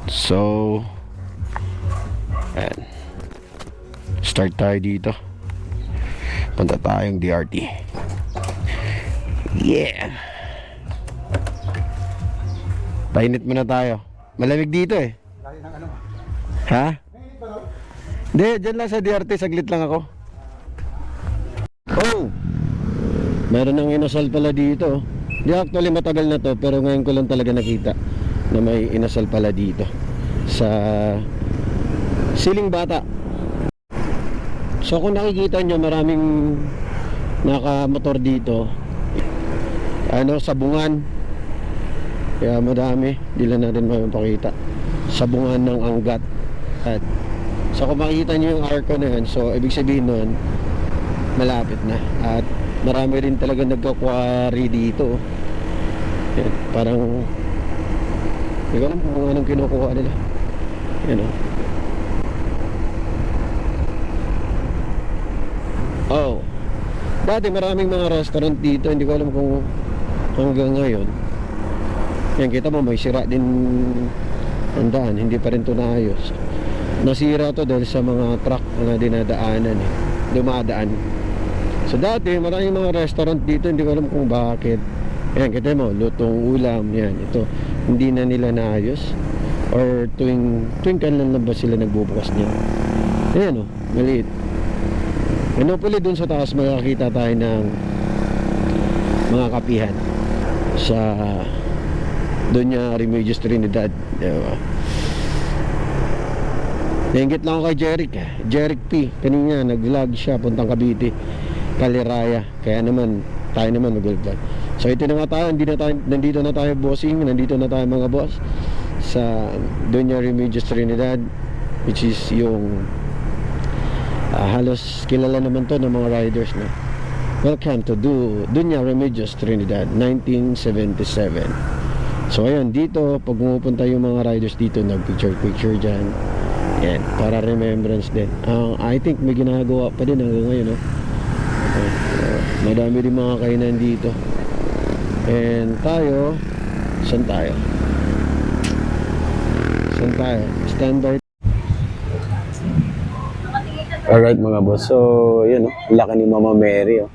So, ayan. Start tayo dito. Punta tayong DRT. Yeah. Painit muna tayo. Malamig dito eh. Ha? Hindi, dyan lang sa DRT. Saglit lang ako. Oh! Meron ng inasal pala dito. Di actually matagal na to, pero ngayon ko lang talaga nakita na may inasal pala dito sa Siling Bata. So kung nakikita nyo, maraming nakamotor dito, sabungan. Kaya madami, di lang natin mapapakita. Sabungan ng Angat. At so kung makikita nyo yung arco na yan, so ibig sabihin nun, malapit na. At marami rin talaga nagkakwari dito. Yan, parang hindi ko alam kung anong kinukuha nila. Yan o. Oh, dati maraming mga restaurant dito. Hindi ko alam kung hanggang ngayon. Yan, kita mo may sira din ang daan. Hindi pa rin ito naayos. Nasira to dahil sa mga truck na dinadaanan dumadaan. So dati maraming mga restaurant dito. Hindi ko alam kung bakit. Yan, kita mo, lutong ulam. Yan, ito, hindi na nila naayos. Or tuwing kailan lang ba sila nagbubukas niya. Ayan o, maliit. And hopefully dun sa taas makakita tayo ng mga kapihan sa doon niya Remedios Trinidad, diba? Nainggit lang ako kay Jeric P. Kanina nag-vlog siya puntang Cavite, Caliraya. Kaya naman tayo naman mag-vlog. So ito na nga tayo, nandito na tayo bossing, nandito na tayo mga boss sa Doña Remedios Trinidad, which is yung halos kilala naman to ng mga riders na. Welcome to Doña Remedios Trinidad 1977. So ayun, dito pag pumupunta yung mga riders dito, nag-picture dyan. Yan, para remembrance din. I think may ginagawa pa din hanggang ngayon, no? Madami din mga kainan dito. And tayo, saan tayo? Standby. Alright mga boss, so yun, laki ni Mama Mary, oh.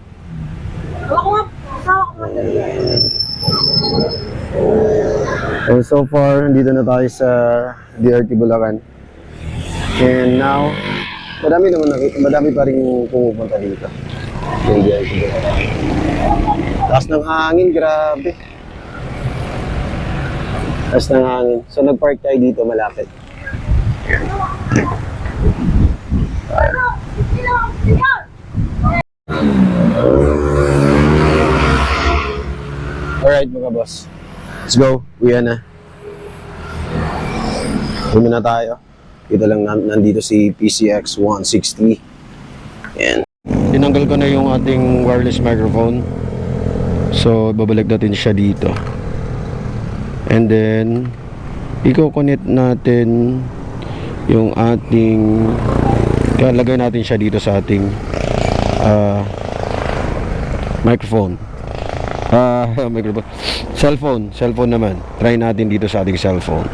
And so far, dito na tayo sa DRT Bulacan. And now, madami pa rin pumupunta dito. Yung DRT Bulacan. Taas ng hangin, grabe. Taas ng hangin. So nagpark tayo dito malapit. Alright mga boss, let's go. Uwi na. Uwi na tayo. Dito lang nandito si PCX 160. Yan. Tinanggal ko na yung ating wireless microphone. So babalik natin siya dito. And then i-connect natin yung ating, kaya lagay natin siya dito sa ating microphone. Microphone. Cellphone naman. Try natin dito sa ating cellphone.